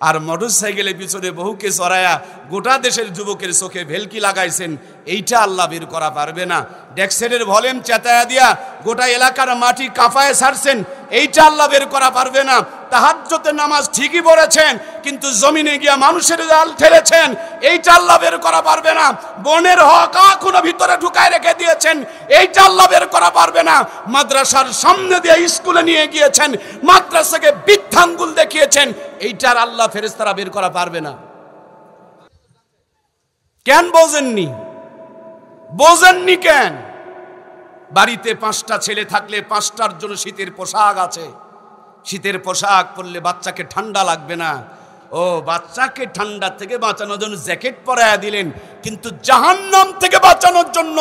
আর মোটরসাইকেলের পিছনে বহুকে চড়ায়া গোটা দেশের যুবকের চোখে ভেলকি লাগাইছেন, এইটা আল্লাহ বের করা পারবে না। ডেক্সেটের ভলিউম চেতায়া দিয়া গোটা এলাকার মাটি কাঁপায় ছাড়ছেন, এইটা আল্লাহ বের করা পারবে না। তাহাজ্জুদের নামাজ ঠিকই পড়েছেন, কিন্তু জমিনে গিয়া মানুষের জাল ঠেলেছেন, এইটা আল্লাহ বের করা পারবে না। বনের হক এখনো ভিতরে ঢুকায় রেখে দিয়েছেন, এইটা আল্লাহ বের করা পারবে না। মাদ্রাসার সামনে দিয়ে স্কুলে নিয়ে গিয়েছেন, মাদ্রাসাকে বৃদ্ধাঙ্গুল দেখিয়েছেন, এইটার আল্লাহ ফেরেশতারা বের করা পারবে না। কেন বোঝেননি? বোঝেননি কেন? বাড়িতে 5টা ছেলে থাকলে 5টার জন্য শীতের পোশাক আছে। শীতের পোশাক পরলে বাচ্চাকে ঠান্ডা লাগবে না। ও বাচ্চাকে ঠান্ডা থেকে বাঁচানোর জন্য জ্যাকেট পরায়া দিলেন, কিন্তু জাহান্নাম থেকে বাঁচানোর জন্য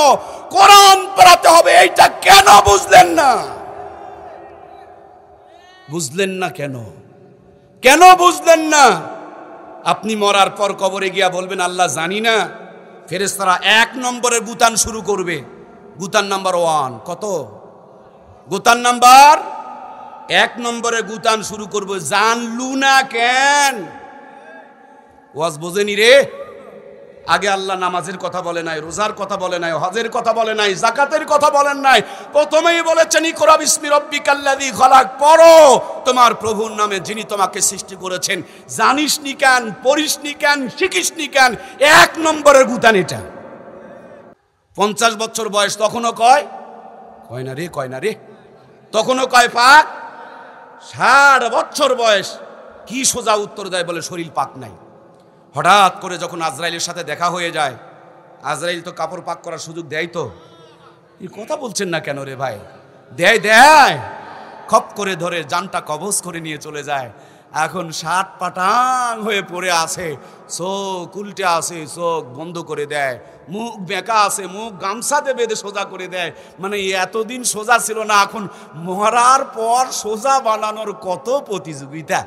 কোরআন পড়াতে হবে, এইটা কেন বুঝলেন না? বুঝলেন না কেন? কেন বুঝলেন না? আপনি মরার পর কবরে গিয়া বলবেন আল্লাহ জানি না। ফেরেশতারা 1 নম্বরে গুতান শুরু করবে। গুতান নাম্বার 1 কত? গুতান নাম্বার 1 নম্বরে গুতান শুরু করবে, জানলু না কেন? ওয়াজ বোঝেনি রে? আগে আল্লাহ নামাজের কথা বলে নাই, রোজার কথা বলে নাই, হজের কথা বলে নাই, যাকাতের কথা বলেন নাই। প্রথমেই বলেছেন ইকরা বিসমি রাব্বিকাল্লাযী খলাক, পড়ো তোমার প্রভুর নামে যিনি তোমাকে সৃষ্টি করেছেন। জানিসনি কেন? পড়িসনি কেন? শিখিসনি কেন? 1 নম্বরের গুতান এটা। 50 বছর বয়স তখনও কয় না রে, কয় না রে, তখনও কয় পাক। 60 বছর বয়স কি সোজা উত্তর দেয়, বলে শরীর পাক নাই। হঠাৎ করে যখন আজরাইলের সাথে দেখা হয়ে যায়, আজরাইল তো কাপড় পাক করার সুযোগ দেয়। তো এই কথা বলছেন না কেন রে ভাই? দেয় খপ করে ধরে জানটা কবজ করে নিয়ে চলে যায়। এখন 60 পাটাং হয়ে পড়ে আছে, চোখ উল্টে আছে, চোখ বন্ধ করে দেয়, মুখ বেঁকা আছে, মুখ গামছাতে বেঁধে সোজা করে দেয়। মানে এতদিন সোজা ছিল না, এখন মরার পর সোজা বানানোর কত প্রতিযোগিতা।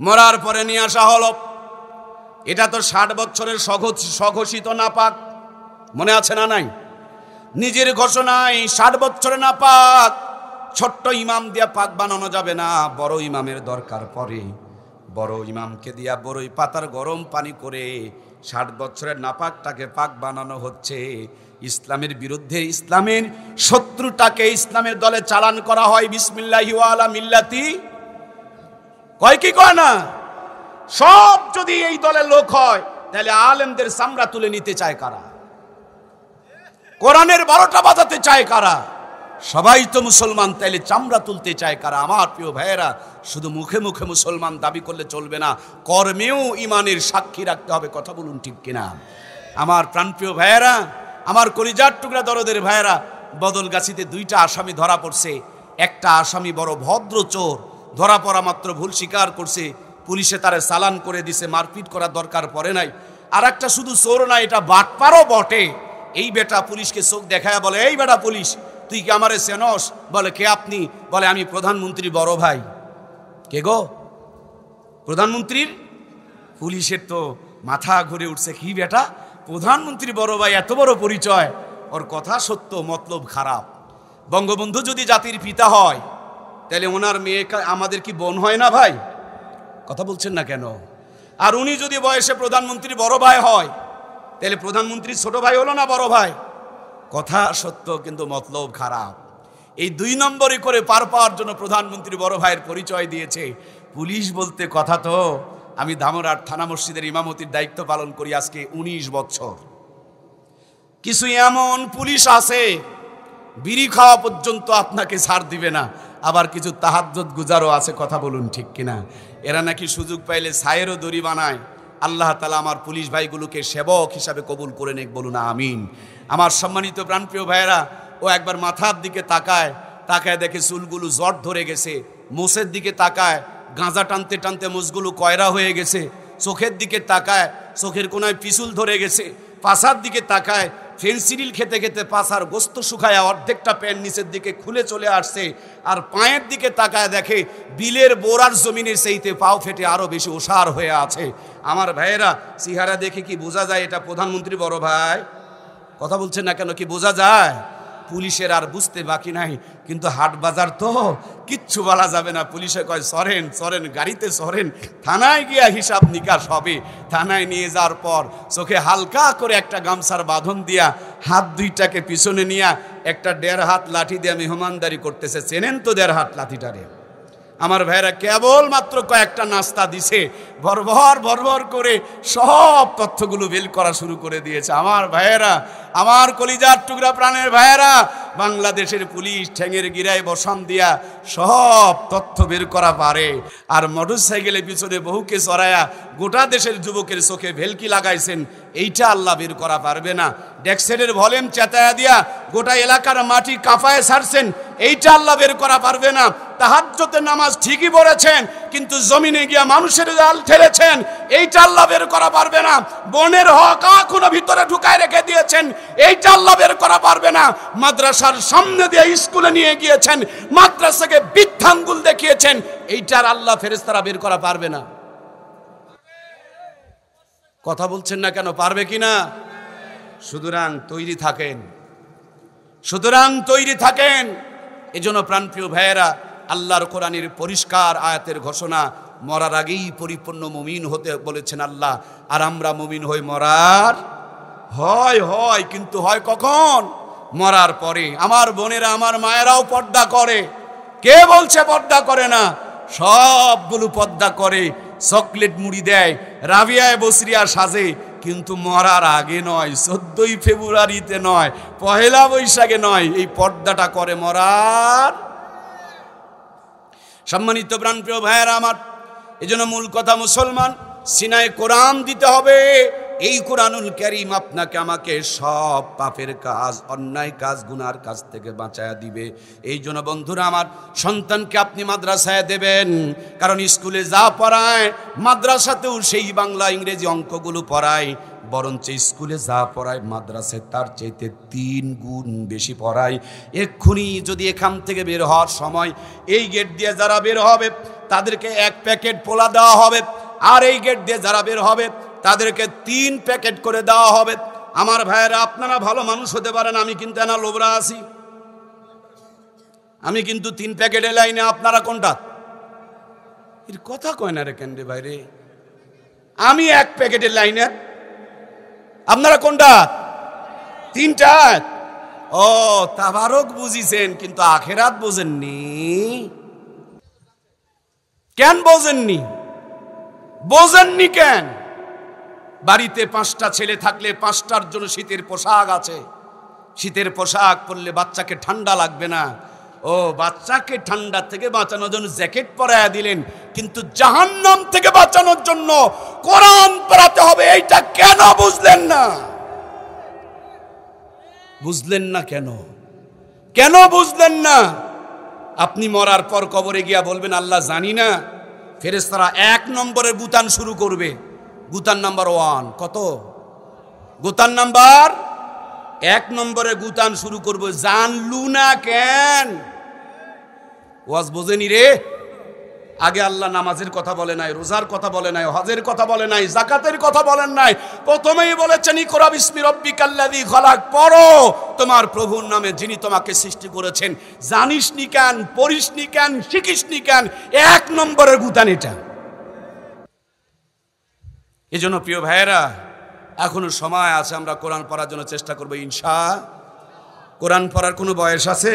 মরার পরে নিয়ে আসা হলো, এটা তো 60 বছরের স্বঘোষিত নাপাক, মনে আছে না নাই? নিজের ঘোষণায় 60 বছরে নাপাক। ছোট্ট ইমাম দিয়া পাক বানানো যাবে না, বড় ইমামের দরকার পড়ে। বড় ইমামকে দিয়া বড়ই পাতার গরম পানি করে 60 বছরের নাপাকটাকে পাক বানানো হচ্ছে। ইসলামের বিরুদ্ধে, ইসলামের শত্রুটাকে ইসলামের দলে চালান করা হয়। বিসমিল্লাহি ওয়া আলা মিল্লাতি কয় কি কয় না? সব যদি এই দলের লোক হয়, তাহলে আলেমদের চামড়া তুলে নিতে চায় কারা? কোরআনের 12টা বাজাতে চায় কারা? সবাই তো মুসলমান, তাইলে চামড়া তুলতে চায় কারা? আমার প্রিয় ভাইয়েরা, শুধু মুখে মুখে মুসলমান দাবি করলে চলবে না, কর্মেও ইমানের সাক্ষী রাখতে হবে। কথা বলুন ঠিক কিনা? আমার প্রাণপ্রিয় ভাইয়েরা, আমার কলিজার টুকরা দরদের ভাইয়েরা, বদলগাছিতে 2টা আসামি ধরা পড়ছে। একটা আসামি বড় ভদ্র চোর, ধরা পড়া মাত্র ভুল স্বীকার করছে, পুলিশে তারে চালান করে দিছে, মারপিট করার দরকার পড়ে নাই। আর একটা শুধু চোর না, এটা বাটপারও বটে। এই বেটা পুলিশকে চোখ দেখায় বলে, এই বেটা পুলিশ, তুই কি আমারে চেনস? বলে, কে আপনি? বলে, আমি প্রধানমন্ত্রী বড় ভাই। কে গো? প্রধানমন্ত্রীর? পুলিশের তো মাথা ঘুরে উঠছে, কি বেটা প্রধানমন্ত্রী বড় ভাই, এত বড় পরিচয়। ওর কথা সত্য, মতলব খারাপ। বঙ্গবন্ধু যদি জাতির পিতা হয়, তাহলে ওনার মেয়ে আমাদের কি বোন হয় না ভাই? কথা বলছেন না কেন? আর উনি যদি বয়সে প্রধানমন্ত্রী বড় ভাই হয়, তাহলে প্রধানমন্ত্রী ছোট ভাই হলো না বড় ভাই? কথা সত্য, কিন্তু মতলব খারাপ। এই 2 নম্বরই করে পার পাওয়ার জন্য প্রধানমন্ত্রী বড় ভাইয়ের পরিচয় দিয়েছে। পুলিশ বলতে কথা তো, আমি ধামরার থানা মসজিদের ইমামতির দায়িত্ব পালন করি আজকে 19 বছর। কিছু এমন পুলিশ আছে, বিড়ি খাওয়া পর্যন্ত আপনাকে ছাড় দিবে না। আবার কিছু তাহাজ্জুদ গুজারও আছে। কথা বলুন ঠিক কিনা? এরা নাকি সুযোগ পাইলে ছায়েরও দড়ি বানায়। আল্লাহ তাআলা আমার পুলিশ ভাইগুলোকে সেবক হিসাবে কবুল করে নেক, বলুন আমিন। আমার সম্মানিত প্রাণপ্রিয় ভাইয়েরা, ও একবার মাথার দিকে তাকায়, দেখে চুলগুলো জট ধরে গেছে। মোষের দিকে তাকায়, গাঁজা টানতে টানতে মোষগুলো কয়রা হয়ে গেছে। চোখের দিকে তাকায়, চোখের কোনায় পিছুল ধরে গেছে। পাছার দিকে তাকায়, ফেন্সিডিল খেতে খেতে পাছার গোস্ত শুকায় অর্ধেকটা প্যান্ট নিচের দিকে খুলে চলে আসছে। আর পায়ের দিকে তাকায় দেখে বিলের বোরার জমিনের সেইতে পাও ফেটে আরো বেশি ওসার হয়ে আছে। আমার ভাইয়েরা, চেহারা দেখে কি বোঝা যায় এটা প্রধানমন্ত্রী বড় ভাই? কথা বলছেন না কেন? কি বোঝা যায়? পুলিশের আর বুঝতে বাকি নাই, কিন্তু হাট বাজার তো কিচ্ছু বলা যাবে না। পুলিশে কয় সরেন সরেন, গাড়িতে সরেন, থানায় গিয়া হিসাব নিকাশ হবে। থানায় নিয়ে যাওয়ার পর চোখে হালকা করে একটা গামছার বাঁধন দিয়া হাত দুইটাকে পিছনে নিয়া একটা 1.5 হাত লাঠি দিয়ে মেহমানদারি করতেছে। চেনেন তো 1.5 হাত লাঠিটারে? আমার ভাইরা কেবল মাত্র কয়েকটা নাস্তা দিছে, ভরভর ভরভর করে সব তথ্যগুলো বের করা শুরু করে দিয়েছে। আমার ভাইয়েরা, আমার কলিজার টুকরা প্রাণের ভাইয়েরা, বাংলাদেশের পুলিশ ঠ্যাঙের গিরায় বসান দিয়া সব তথ্য বের করা পারে। আর মোটরসাইকেলের পিছনে বহুকে চড়ায়া গোটা দেশের যুবকের চোখে ভেলকি লাগাইছেন, এইটা আল্লাহ বের করা পারবে না। ডেক্সেটের ভলিউম চেতায়া দিয়া গোটা এলাকার মাটি কাঁপায় ছাড়ছেন, এইটা আল্লাহ বের করা পারবে না। তাহাজ্জুদের নামাজ ঠিকই পড়েছেন, কিন্তু জমিনে গিয়া মানুষের জাল ঠেলেছেন, এইটা আল্লাহ বের করা পারবে না। বনের হক এখনো ভিতরে ঢুকায় রেখে দিয়েছেন, এইটা আল্লাহ বের করা পারবে না। মাদ্রাসার সামনে দিয়ে স্কুলে নিয়ে গিয়েছেন, মাদ্রাসাকে বৃদ্ধাঙ্গুল দেখিয়েছেন, এইটার আল্লাহ ফেরেশতারা বের করা পারবে না। কথা বলছেন না কেন? পারবে কিনা? সুতরাং তৈরি থাকেন, সুতরাং তৈরি থাকেন। এজন্য প্রাণপ্রিয় ভাইয়েরা, আল্লাহর কোরআনের পরিষ্কার আয়াতের ঘোষণা, মরার আগেই পরিপূর্ণ মুমিন হতে বলেছেন আল্লাহ। আর আমরা মুমিন হই মরার হয়, কিন্তু হয় কখন? মরার পরে। আমার বোনেরা, আমার মায়েরাও পর্দা করে। কে বলছে পর্দা করে না? সবগুলো পর্দা করে। চকলেট মুড়ি দেয়, রাবিয়ায় বসরিয়া সাজে, কিন্তু মরার আগে নয়, 14ই ফেব্রুয়ারিতে নয়, 1লা বৈশাখে নয়, এই পর্দাটা করে মরার। সম্মানিত প্রাণপ্রিয় ভাইয়েরা আমার, এজন্য মূল কথা, মুসলমান সিনায় কোরআন দিতে হবে। এই কোরআনুল কারীম আপনাকে আমাকে সব পাপের কাজ, অন্যায় কাজ, গুনার কাজ থেকে বাঁচায়া দিবে। এই জন্য বন্ধুরা আমার, সন্তানকে আপনি মাদ্রাসায় দেবেন, কারণ স্কুলে যা পড়ায় মাদ্রাসাতেও সেই বাংলা ইংরেজি অঙ্কগুলো পড়ায়, বরঞ্চ স্কুলে যা পড়ায় মাদ্রাসায় তার চাইতে 3 গুণ বেশি পড়ায়। এক্ষুনি যদি এখান থেকে বের হওয়ার সময় এই গেট দিয়ে যারা বের হবে তাদেরকে 1 প্যাকেট পোলা দেওয়া হবে, আর এই গেট দিয়ে যারা বের হবে তাদেরকে 3 প্যাকেট করে দেওয়া হবে। আমার ভাইয়েরা, আপনারা ভালো মানুষ হতে পারেন, আমি কিন্তু এনা লোবরা আছি। আমি কিন্তু 3 প্যাকেটের লাইনে, আপনারা কোনটা? এর কথা কয় না রে কেন রে ভাই রে? আমি 1 প্যাকেটের লাইনে, আপনারা কোনটা? 3টা। ও তাবারক বুঝিছেন, কিন্তু আখেরাত বোঝেননি। কেন বোঝেননি? বোঝেননি কেন? বাড়িতে 5টা ছেলে থাকলে 5টার জন্য শীতের পোশাক আছে। শীতের পোশাক পরলে বাচ্চাকে ঠান্ডা লাগবে না। ও বাচ্চাকে ঠান্ডা থেকে বাঁচানোর জন্য জ্যাকেট পরায়া দিলেন, কিন্তু জাহান্নাম থেকে বাঁচানোর জন্য কোরআন পড়াতে হবে, এইটা কেন বুঝলেন না? বুঝলেন না কেন? কেন বুঝলেন না? আপনি মরার পর কবরে গিয়া বলবেন আল্লাহ জানি না। ফেরেশতারা 1 নম্বরে গুতান শুরু করবে। গুতান নাম্বার 1 কত? গুতান নাম্বার 1 নম্বরে গুতান শুরু করবে। জানলু না কেন? ওয়াজ বোঝেনি রে? আগে আল্লাহ নামাজের কথা বলে নাই, রোজার কথা বলে নাই, হজের কথা বলে নাই, যাকাতের কথা বলেন নাই। প্রথমেই বলেছেন ইকরা বিসমি রাব্বিকাল্লাযী খালাক, পড়ো তোমার প্রভুর নামে যিনি তোমাকে সৃষ্টি করেছেন। জানিসনি কেন? পড়িসনি কেন? শিখিসনি কেন? 1 নম্বরের গুতান এটা। এজন্য প্রিয় ভাইয়েরা, এখনো সময় আছে, আমরা কোরআন পড়ার জন্য চেষ্টা করবো ইনশাআল্লাহ। কোরআন পড়ার কোনো বয়স আছে?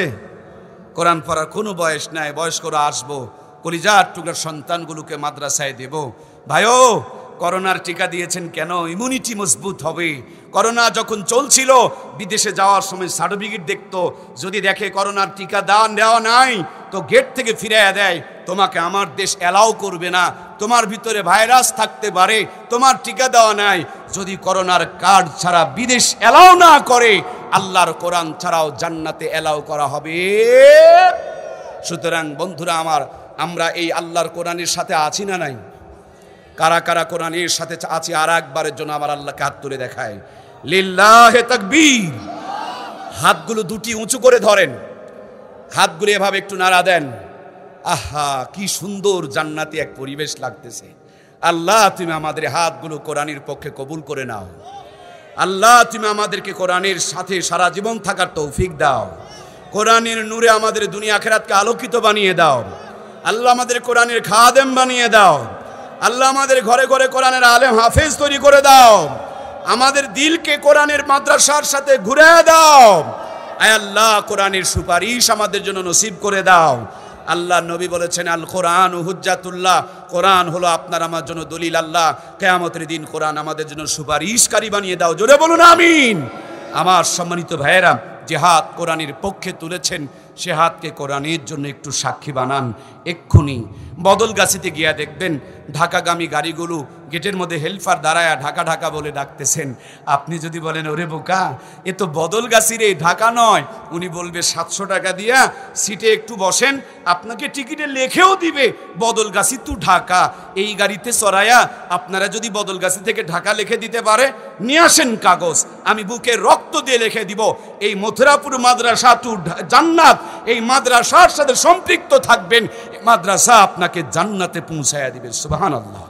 কোরআন পড়ার কোনো বয়স নাই। বয়স্করা আসবো, কলিজার টুকরার সন্তানগুলোকে মাদ্রাসায় দেব। ভাইও, করোনার টিকা দিয়েছেন কেন? ইমিউনিটি মজবুত হবে। করোনা যখন চলছিল বিদেশে যাওয়ার সময় সার্টিফিকেট দেখতো, যদি দেখে করোনার টিকা দেওয়া নাই তো গেট থেকে ফিরিয়ে দেয়। তোমাকে আমার দেশ অ্যালাউ করবে না, তোমার ভিতরে ভাইরাস থাকতে পারে, তোমার টিকা দেওয়া নাই। যদি করোনার কার্ড ছাড়া বিদেশ অ্যালাউ না করে, আল্লাহর কোরআন ছাড়াও জান্নাতে অ্যালাউ করা হবে। সুতরাং বন্ধুরা আমার, আমরা এই আল্লাহর কোরআনের সাথে আছি না নাই? কারা কারা কোরআনের সাথে আছি? আর একবারের জন্য আমার আল্লাহকে হাত তুলে দেখায়। লিল্লাহে তাকবীর। হাতগুলো দুটি উঁচু করে ধরেন, হাতগুলো এভাবে একটু নাড়া দেন। আহা, কি সুন্দর জান্নাতি এক পরিবেশ লাগতেছে। আল্লাহ, তুমি আমাদের হাতগুলো কোরআনের পক্ষে কবুল করে নাও। আল্লাহ তুমি আমাদেরকে কোরআনের সাথে সারা জীবন থাকার তৌফিক দাও। কোরআনের নূরে আমাদের দুনিয়া আখিরাতকে আলোকিত বানিয়ে দাও। আল্লাহ আমাদের কোরআনের খাদেম বানিয়ে দাও। আল্লাহ আমাদের ঘরে ঘরে কোরআনের আলেম হাফেজ তৈরি করে দাও। আমাদের দিলকে কোরআনের মাদ্রাসার সাথে ঘুরিয়ে দাও। আয় আল্লাহ কোরআনের সুপারিশ আমাদের জন্য নসিব করে দাও। আল্লাহ নবী বলেছেন আল কোরআন হুজ্জাতুল্লাহ, কোরআন হলো আপনার আমার জন্য দলিল। আল্লাহ কিয়ামতের দিন কোরআন আমাদের জন্য সুপারিশকারী বানিয়ে দাও। জোরে বলুন আমিন। আমার সম্মানিত ভাইয়েরা, যে হাত কোরআনের পক্ষে তুলেছেন সে হাতকে কোরআনের জন্য একটু সাক্ষী বানান। এক্ষুনি বদলগাছিতে গিয়া দেখবেন ঢাকাগামী গাড়িগুলো গেটের মধ্যে হেল্পার দাঁড়ায়া ঢাকা ঢাকা বলে ডাকতেছেন। আপনি যদি বলেন ওরে বোকা, এ তো বদলগাছি রে, ঢাকা নয়, উনি বলবে 700 টাকা দিয়া সিটে একটু বসেন, আপনাকে টিকিটে লেখেও দিবে বদলগাছি টু ঢাকা। এই গাড়িতে চড়াইয়া আপনারা যদি বদলগাছি থেকে ঢাকা লিখে দিতে পারে, নিয়ে আসেন কাগজ, আমি বুকে রক্ত দিয়ে লিখে দিব এই মথুরাপুর মাদ্রাসা টু জান্নাত, এই মাদ্রাসার সাথে সম্পৃক্ত থাকবেন, মাদ্রাসা আপনাকে জান্নাতে পৌঁছায়া দিবে। সুবহানাল্লাহ।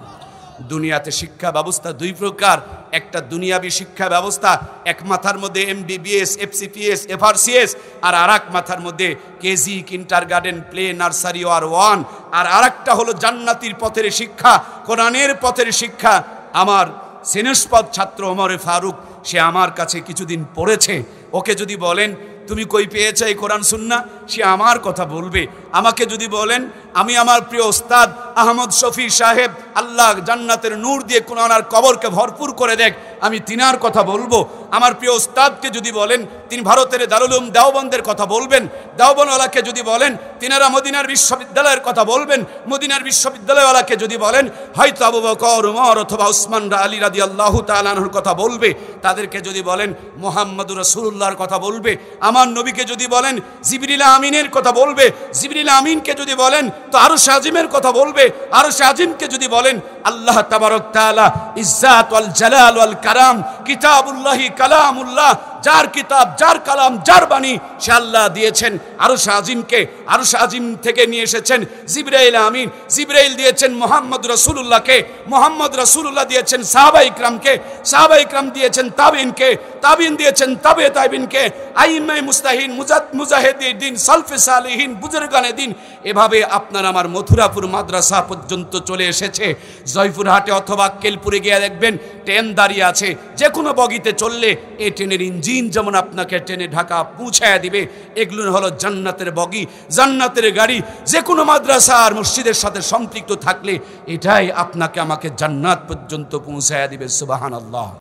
দুনিয়াতে শিক্ষা ব্যবস্থা দুই প্রকার। একটা দুনিয়াবি শিক্ষা ব্যবস্থা, এক মাথার মধ্যে MBBS, FCPS, FRCS, আর আরেক মাথার মধ্যে কেজি, কিন্ডারগার্টেন, প্লে, নার্সারি আর 1, আর আরেকটা হলো জান্নাতির পথের শিক্ষা, কোরআনের পথের শিক্ষা। আমার সিনিয়র ছাত্র ওমরে ফারুক, সে আমার কাছে কিছুদিন পড়েছে। ওকে যদি বলেন তুমি কই পেয়েছো এই কোরআন সুন্নাহ, সে আমার কথা বলবে। আমাকে যদি বলেন আমি আমার প্রিয় ওস্তাদ আহমদ শফি সাহেব, আল্লাহ জান্নাতের নূর দিয়ে কোরআনের কবরকে ভরপুর করে দেখ, আমি তিনার কথা বলবো। আমার প্রিয় ওস্তাদকে যদি বলেন তিনি ভারতের দারুল উলুম দেওবন্দের কথা বলবেন। দেওবন্দওয়ালাকে যদি বলেন তিনারা মদিনার বিশ্ববিদ্যালয়ের কথা বলবেন। মদিনার বিশ্ববিদ্যালয়ওয়ালাকে যদি বলেন হয়তো আবু বকর, ওমর অথবা উসমান আলী রাদিয়াল্লাহু তাআলা আনহুর কথা বলবে। তাদেরকে যদি বলেন মুহাম্মদুর রাসূলুল্লাহর কথা বলবে। আমার নবীকে যদি বলেন জিবরিল আমিনের কথা বলবে। জিবরিল আমিনকে যদি বলেন তো আরশ আজিমের কথা বলবে। আরশ আজিমকে যদি বলেন আল্লাহ তাবারক তাআলা ইজ্জাত ওয়াল জালাল ওয়াল কারাম, কিতাবুল্লাহি কালামুল্লাহ, যার কিতাব, যার কালাম, যার বাণী সে আল্লাহ দিয়েছেন আরশ আজিমকে। আরশ আজিম থেকে নিয়ে এসেছেন জিবরাইল আমিন। জিবরাইল দিয়েছেন মুহাম্মদ রাসূলুল্লাহকে। মুহাম্মদ রাসূলুল্লাহ দিয়েছেন সাহাবা ইকরামকে। সাহাবা ইকরাম দিয়েছেন তাবিনকে। তাবিন দিয়েছেন তাবে তাবিনকে। আইম্মায়ে মুস্তাহিন, মুজাহিদিন, সালফে সালেহিন, বুজুরগানে দিন। এভাবে আপনার আমার মথুরাপুর মাদ্রাসা পর্যন্ত চলে এসেছে। জয়পুরহাটে অথবা কেলপুরে গিয়ে দেখবেন ট্রেন দাঁড়িয়ে আছে। যে কোনো বগিতে চললে এই ট্রেনের ইঞ্জিন যেমন আপনাকে ট্রেনে ঢাকা পৌঁছায়া দিবে, এগুলো হলো জান্নাতের বগি, জান্নাতের গাড়ি। যে কোনো মাদ্রাসা আর মসজিদের সাথে সম্পৃক্ত থাকলে এটাই আপনাকে আমাকে জান্নাত পর্যন্ত পৌঁছায়া দিবে। সুবহানাল্লাহ।